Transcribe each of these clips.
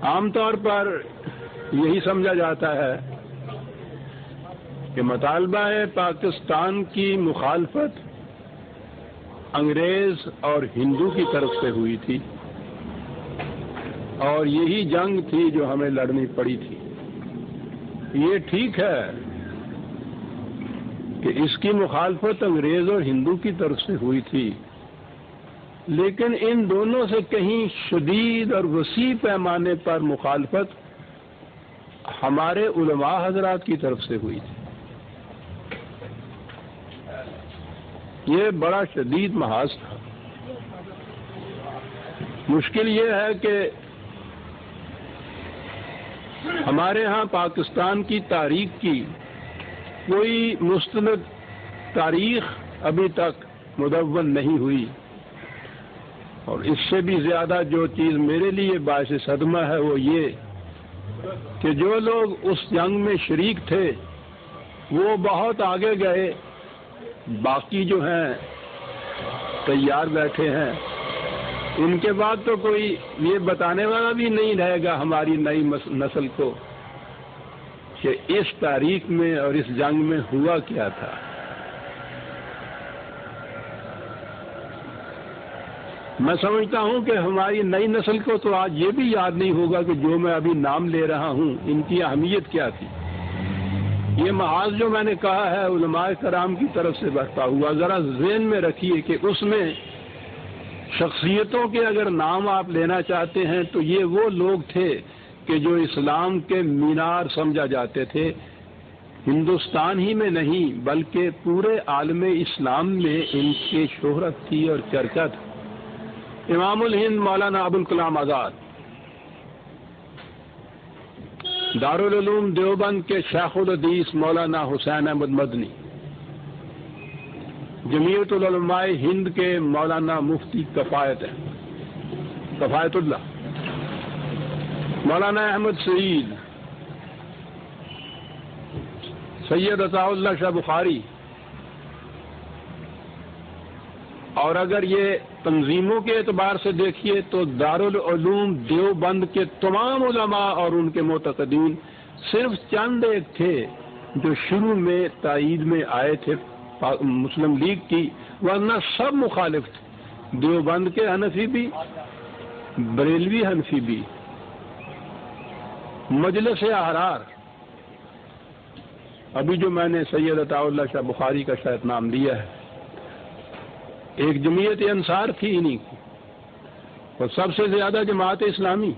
عام طور پر یہی سمجھا جاتا ہے کہ مطالبہ پاکستان کی مخالفت انگریز اور ہندو کی طرف سے ہوئی تھی، اور یہی جنگ تھی جو ہمیں لڑنی پڑی تھی۔ یہ ٹھیک ہے کہ اس کی مخالفت انگریز اور ہندو کی طرف سے ہوئی تھی، لیکن ان دونوں سے کہیں شدید اور وسیع پیمانے پر مخالفت ہمارے علماء حضرات کی طرف سے ہوئی تھی۔ یہ بڑا شدید محاذ تھا۔ مشکل یہ ہے کہ ہمارے ہاں پاکستان کی تاریخ کی کوئی مستند تاریخ ابھی تک مدون نہیں ہوئی، اور اس سے بھی زیادہ جو چیز میرے لیے باعث صدمہ ہے وہ یہ کہ جو لوگ اس جنگ میں شریک تھے وہ بہت آگے گئے، باقی جو ہیں تیار بیٹھے ہیں۔ ان کے بعد تو کوئی یہ بتانے والا بھی نہیں رہے گا ہماری نئی نسل کو کہ اس تاریخ میں اور اس جنگ میں ہوا کیا تھا۔ میں سمجھتا ہوں کہ ہماری نئی نسل کو تو آج یہ بھی یاد نہیں ہوگا کہ جو میں ابھی نام لے رہا ہوں ان کی اہمیت کیا تھی۔ یہ محاذ جو میں نے کہا ہے علماء کرام کی طرف سے بڑھتا ہوا، ذرا ذہن میں رکھیے کہ اس میں شخصیتوں کے اگر نام آپ لینا چاہتے ہیں تو یہ وہ لوگ تھے کہ جو اسلام کے مینار سمجھا جاتے تھے، ہندوستان ہی میں نہیں بلکہ پورے عالم اسلام میں ان کی شہرت تھی اور چرچا تھا۔ امام الہند مولانا ابوالکلام آزاد، دارالعلوم دیوبند کے شیخ الحدیث مولانا حسین احمد مدنی، جمعیت العلماء ہند کے مولانا مفتی کفایت اللہ، مولانا احمد سعید، سید عطا اللہ شاہ بخاری، اور اگر یہ تنظیموں کے اعتبار سے دیکھیے تو دارالعلوم دیوبند کے تمام علماء اور ان کے معتقدین صرف چند ایک تھے جو شروع میں تائید میں آئے تھے مسلم لیگ کی، ورنہ سب مخالف تھے، دیوبند کے حنفی بھی، بریلوی حنفی بھی، مجلس احرار، ابھی جو میں نے سید عطا اللہ شاہ بخاری کا شاید نام لیا ہے، ایک جمعیت انصار تھی انہی کی، اور سب سے زیادہ جماعت اسلامی۔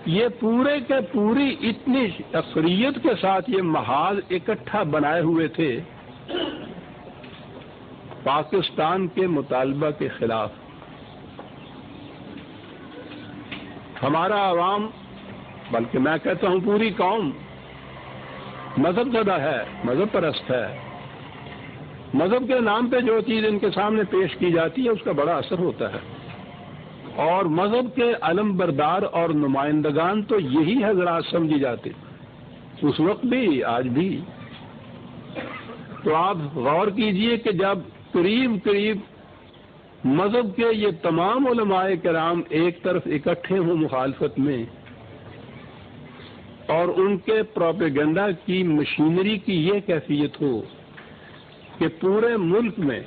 یہ پورے کے پوری اتنی اکثریت کے ساتھ یہ محاذ اکٹھا بنائے ہوئے تھے پاکستان کے مطالبہ کے خلاف۔ ہمارا عوام، بلکہ میں کہتا ہوں پوری قوم مذہب زدہ ہے، مذہب پرست ہے۔ مذہب کے نام پہ جو چیز ان کے سامنے پیش کی جاتی ہے اس کا بڑا اثر ہوتا ہے، اور مذہب کے علم بردار اور نمائندگان تو یہی حضرات سمجھی جاتے اس وقت بھی آج بھی۔ تو آپ غور کیجئے کہ جب قریب قریب مذہب کے یہ تمام علماء کرام ایک طرف اکٹھے ہوں مخالفت میں، اور ان کے پروپیگنڈا کی مشینری کی یہ کیفیت ہو کہ پورے ملک میں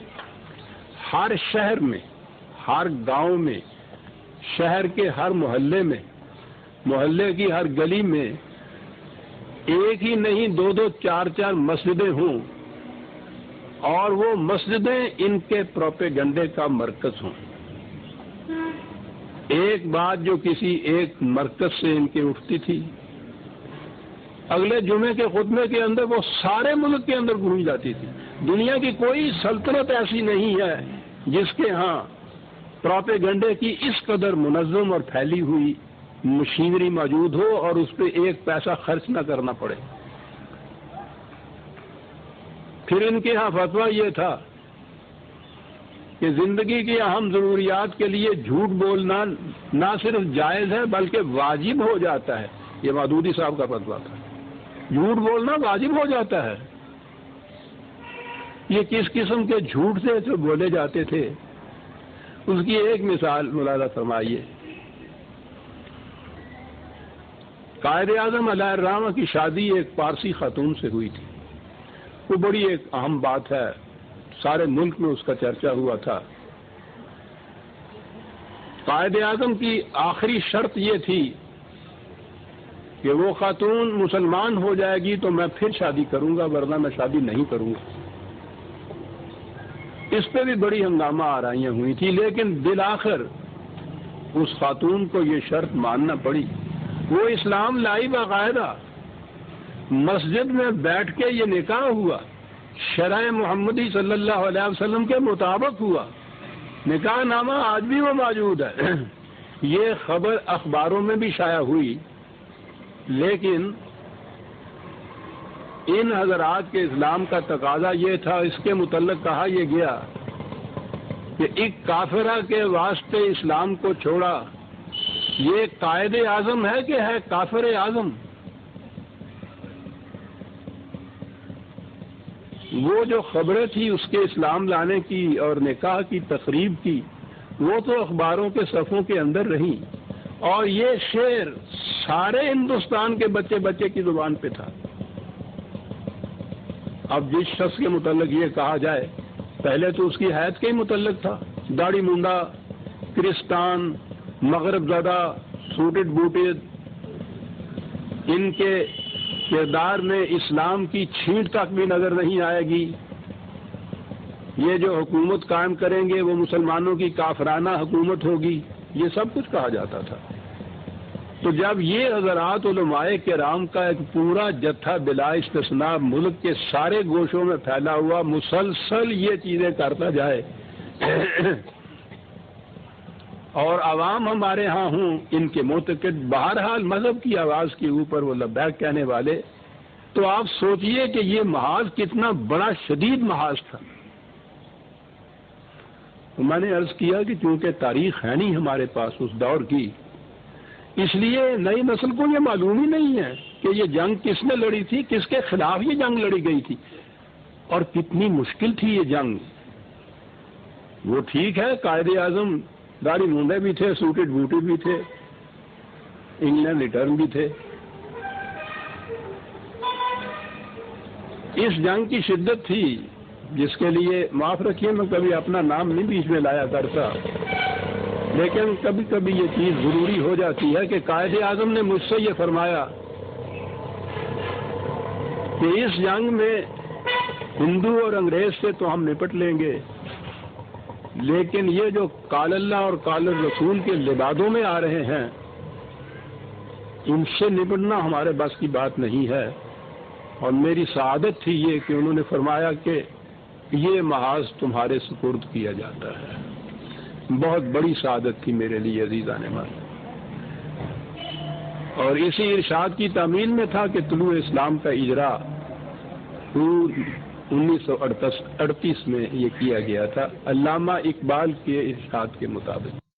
ہر شہر میں، ہر گاؤں میں، شہر کے ہر محلے میں، محلے کی ہر گلی میں ایک ہی نہیں دو دو چار چار مسجدیں ہوں، اور وہ مسجدیں ان کے پروپیگنڈے کا مرکز ہوں۔ ایک بات جو کسی ایک مرکز سے ان کی اٹھتی تھی، اگلے جمعے کے خطبے کے اندر وہ سارے ملک کے اندر گونج جاتی تھی۔ دنیا کی کوئی سلطنت ایسی نہیں ہے جس کے ہاں پروپیگنڈے کی اس قدر منظم اور پھیلی ہوئی مشینری موجود ہو اور اس پہ ایک پیسہ خرچ نہ کرنا پڑے۔ پھر ان کے ہاں فتویٰ یہ تھا کہ زندگی کی اہم ضروریات کے لیے جھوٹ بولنا نہ صرف جائز ہے بلکہ واجب ہو جاتا ہے۔ یہ مودودی صاحب کا فتویٰ تھا، جھوٹ بولنا واجب ہو جاتا ہے۔ یہ کس قسم کے جھوٹ سے جو بولے جاتے تھے اس کی ایک مثال ملاحظہ فرمائیے قائد اعظم علیہ الرحمہ کی شادی ایک پارسی خاتون سے ہوئی تھی. وہ بڑی ایک اہم بات ہے، سارے ملک میں اس کا چرچا ہوا تھا. قائد اعظم کی آخری شرط یہ تھی کہ وہ خاتون مسلمان ہو جائے گی تو میں پھر شادی کروں گا، ورنہ میں شادی نہیں کروں گا. اس پہ بھی بڑی ہنگامہ آرائیاں ہوئی تھی، لیکن بالآخر اس خاتون کو یہ شرط ماننا پڑی. وہ اسلام لائی باقاعدہ، مسجد میں بیٹھ کے یہ نکاح ہوا، شرع محمدی صلی اللہ علیہ وسلم کے مطابق ہوا. نکاح نامہ آج بھی وہ موجود ہے. یہ خبر اخباروں میں بھی شائع ہوئی، لیکن ان حضرات کے اسلام کا تقاضا یہ تھا، اس کے متعلق کہا یہ گیا کہ ایک کافرہ کے واسطے اسلام کو چھوڑا. یہ قائد اعظم ہے کہ ہے کافر اعظم؟ وہ جو خبریں تھی اس کے اسلام لانے کی اور نکاح کی تقریب کی، وہ تو اخباروں کے صفحوں کے اندر رہی، اور یہ شعر سارے ہندوستان کے بچے بچے کی زبان پہ تھا. اب جس شخص کے متعلق یہ کہا جائے، پہلے تو اس کی حیثیت کے ہی متعلق تھا، داڑھی مونڈا، کرسٹان، مغرب زدہ، سوٹڈ بوٹڈ. ان کے کردار میں اسلام کی چھینٹ تک بھی نظر نہیں آئے گی. یہ جو حکومت قائم کریں گے وہ مسلمانوں کی کافرانہ حکومت ہوگی، یہ سب کچھ کہا جاتا تھا. تو جب یہ حضرات علماء کرام کا ایک پورا جتھا بلا استثناء ملک کے سارے گوشوں میں پھیلا ہوا مسلسل یہ چیزیں کرتا جائے اور عوام ہمارے ہاں ہوں ان کے معتقد، بہرحال مذہب کی آواز کے اوپر وہ لبیک کہنے والے، تو آپ سوچئے کہ یہ محاذ کتنا بڑا شدید محاذ تھا. میں نے عرض کیا کہ چونکہ تاریخ ہے نہیں ہمارے پاس اس دور کی، اس لیے نئی نسل کو یہ معلوم ہی نہیں ہے کہ یہ جنگ کس نے لڑی تھی، کس کے خلاف یہ جنگ لڑی گئی تھی، اور کتنی مشکل تھی یہ جنگ. وہ ٹھیک ہے قائد اعظم داڑھی مونڈے بھی تھے، سوٹڈ بوٹڈ بھی تھے، انگلینڈ ریٹرن بھی تھے. اس جنگ کی شدت تھی جس کے لیے معاف رکھیے میں کبھی اپنا نام نہیں بیچ میں لایا کرتا، لیکن کبھی کبھی یہ چیز ضروری ہو جاتی ہے کہ قائد اعظم نے مجھ سے یہ فرمایا کہ اس جنگ میں ہندو اور انگریز سے تو ہم نپٹ لیں گے، لیکن یہ جو قال اللہ اور قال الرسول کے لبادوں میں آ رہے ہیں ان سے نپٹنا ہمارے بس کی بات نہیں ہے. اور میری سعادت تھی یہ کہ انہوں نے فرمایا کہ یہ محاذ تمہارے سپرد کیا جاتا ہے. بہت بڑی سعادت تھی میرے لیے عزیزان من. اور اسی ارشاد کی تعمیل میں تھا کہ طلوع اسلام کا اجرا 1938 میں یہ کیا گیا تھا علامہ اقبال کے ارشاد کے مطابق.